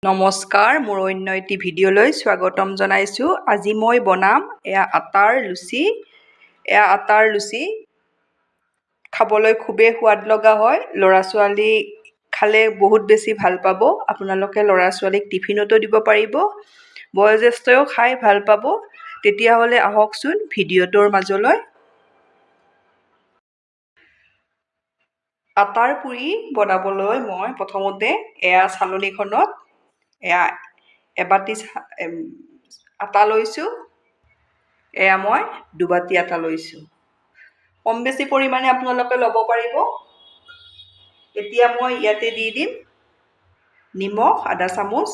নমস্কাৰ, মোৰ অন্য এটি ভিডিঅ'লৈ স্বাগতম জনাইছোঁ। আজি মই বনাম আটাৰ লুচি। আটাৰ লুচি খাবলৈ খুবেই সোৱাদ লগা হয়। ল'ৰা ছোৱালী খালে বহুত বেছি ভাল পাব। আপোনালোকে ল'ৰা ছোৱালীক টিফিনতো দিব পাৰিব, বয়োজ্যেষ্ঠও খাই ভাল পাব। তেতিয়াহ'লে আহকচোন ভিডিঅ'টোৰ মাজলৈ। আটাৰ পুৰি বনাবলৈ মই প্ৰথমতে চালনীখনত এবাটি আটা লৈছোঁ। মই দুবাটি আটা লৈছোঁ। কম বেছি পৰিমাণে আপোনালোকে ল'ব পাৰিব। এতিয়া মই ইয়াতে দি দিম নিমখ আধা চামুচ,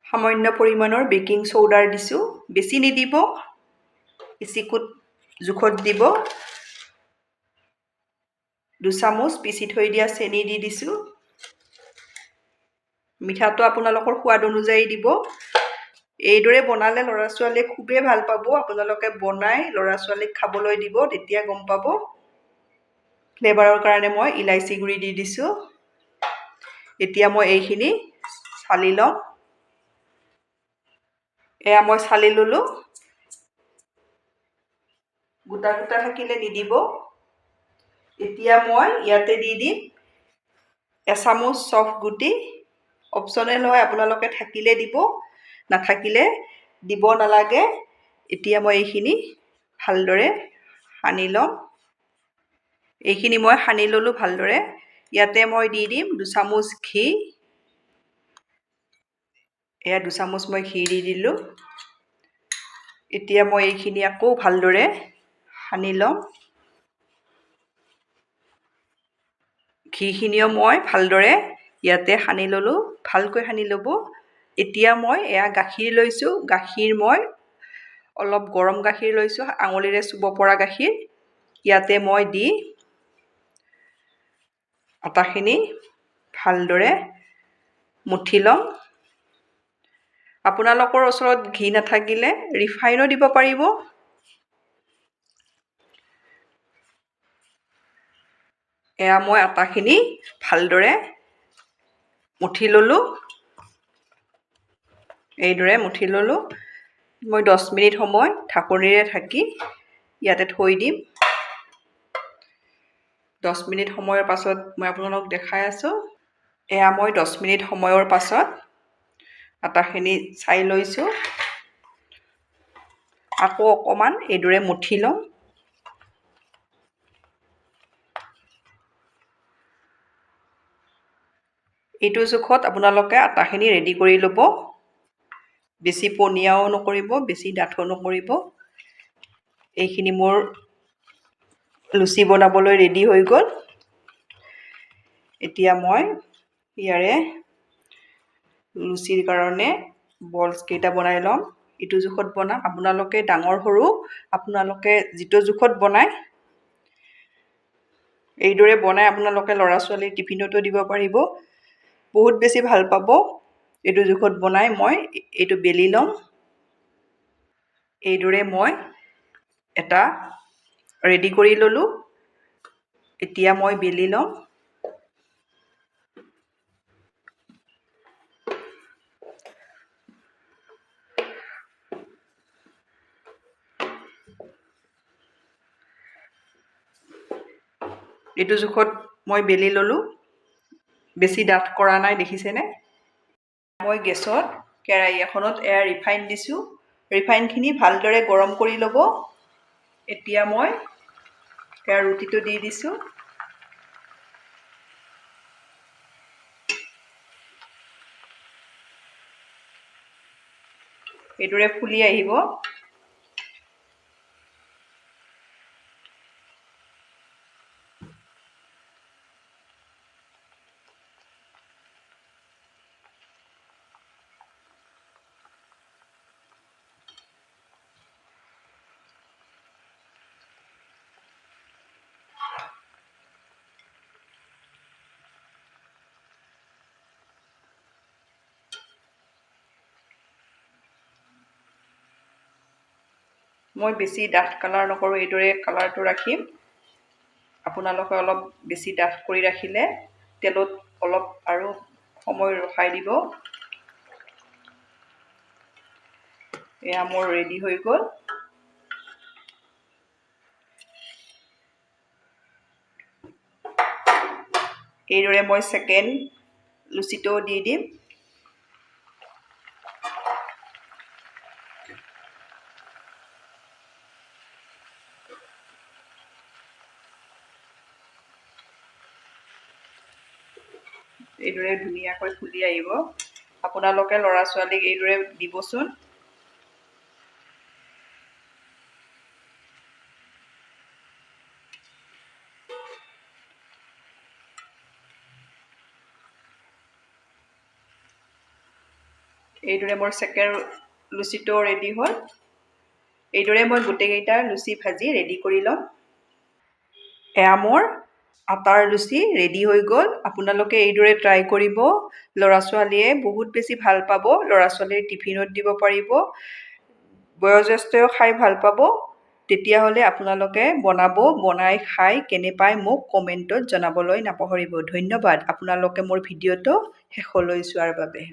সামান্য পৰিমাণৰ বেকিং চৌডাৰ দিছোঁ। বেছি নিদিব, চিকুট জোখত দিব। 2 চামুচ পিচি থৈ দিয়া চেনি দি দিছোঁ। মিঠাটো আপোনালোকৰ সোৱাদ অনুযায়ী দিব। এইদৰে বনালে ল'ৰা ছোৱালীয়ে খুবেই ভাল পাব। আপোনালোকে বনাই ল'ৰা ছোৱালীক খাবলৈ দিব, তেতিয়া গম পাব। ফ্লেভাৰৰ কাৰণে মই ইলাইচি গুড়ি দি দিছোঁ। এতিয়া মই এইখিনি চালি ল'ম। মই চালি ল'লোঁ। গোটা গোটা থাকিলে নিদিব। এতিয়া মই ইয়াতে দি দিম এচামুচ চফ গুটি। অপশ্যনেল হয়, আপোনালোকে থাকিলে দিব, নাথাকিলে দিব নালাগে। এতিয়া মই এইখিনি ভালদৰে সানি ল'ম। এইখিনি মই সানি ল'লোঁ ভালদৰে। ইয়াতে মই দি দিম 2 চামুচ ঘি। 2 চামুচ মই ঘি দি দিলোঁ। এতিয়া মই এইখিনি আকৌ ভালদৰে সানি ল'ম। ঘিখিনিও মই ভালদৰে ইয়াতে সানি ল'লোঁ। ভালকৈ সানি ল'ব। এতিয়া মই গাখীৰ লৈছোঁ। গাখীৰ মই অলপ গৰম গাখীৰ লৈছোঁ, আঙুলিৰে চুব পৰা গাখীৰ। ইয়াতে মই দি আটাখিনি ভালদৰে মঠি ল'ম। আপোনালোকৰ ওচৰত ঘি নাথাকিলে ৰিফাইনো দিব পাৰিব। মই আটাখিনি ভালদৰে মঠি ল'লোঁ। এইদৰে মঠি ল'লোঁ। মই 10 মিনিট সময় ঢাকনিৰে ঢাকি ইয়াতে থৈ দিম। 10 মিনিট সময়ৰ পাছত মই আপোনালোকক দেখাই আছোঁ। মই 10 মিনিট সময়ৰ পাছত আটাখিনি চাই লৈছোঁ। আকৌ অকণমান এইদৰে মঠি ল'ম। এইটো জোখত আপোনালোকে আটাখিনি ৰেডি কৰি ল'ব। বেছি পনীয়াও নকৰিব, বেছি ডাঠো নকৰিব। এইখিনি মোৰ লুচি বনাবলৈ ৰেডি হৈ গ'ল। এতিয়া মই ইয়াৰে লুচিৰ কাৰণে বলছ কেইটা বনাই ল'ম। এইটো জোখত বনাম। আপোনালোকে ডাঙৰ সৰু আপোনালোকে যিটো জোখত বনায় এইদৰে বনাই আপোনালোকে ল'ৰা ছোৱালীৰ টিফিনতো দিব পাৰিব। বহুত বেছি ভাল পাব। এইটো জোখত বনাই মই এইটো বেলি ল'ম। এইদৰে মই এটা ৰেডি কৰি ল'লোঁ। এতিয়া মই বেলি ল'ম। এইটো জোখত মই বেলি ল'লোঁ। বেছি ডাঠ কৰা নাই, দেখিছেনে? মই গেছত কেৰাহী এখনত ৰিফাইন দিছোঁ। ৰিফাইনখিনি ভালদৰে গৰম কৰি ল'ব। এতিয়া মই ৰুটিটো দি দিছোঁ। এইদৰে ফুলি আহিব। মই বেছি ডাঠ কালাৰ নকৰোঁ, এইদৰে কালাৰটো ৰাখিম। আপোনালোকে অলপ বেছি ডাঠ কৰি ৰাখিলে তেলত অলপ আৰু সময় ৰখাই দিব। এয়া মোৰ ৰেডি হৈ গ'ল। এইদৰে মই ছেকেণ্ড লুচিটো দি দিম। এইদৰে ধুনীয়াকৈ ফুলি আহিব। আপোনালোকে ল'ৰা ছোৱালীক এইদৰে দিবচোন। এইদৰে মোৰ ছেকেণ্ড লুচিটো ৰেডি হ'ল। এইদৰে মই গোটেইকেইটা লুচি ভাজি ৰেডি কৰি ল'ম। এয়া মোৰ আটাৰ লুচি ৰেডি হৈ গ'ল। আপোনালোকে এইদৰে ট্ৰাই কৰিব। ল'ৰা ছোৱালীয়ে বহুত বেছি ভাল পাব। ল'ৰা ছোৱালীৰ টিফিনত দিব পাৰিব। বয়োজ্যেষ্ঠও খাই ভাল পাব। তেতিয়াহ'লে আপোনালোকে বনাই খাই কেনে পায় মোক কমেণ্টত জনাবলৈ নাপাহৰিব। ধন্যবাদ আপোনালোকে মোৰ ভিডিঅ'টো শেষলৈ চোৱাৰ বাবে।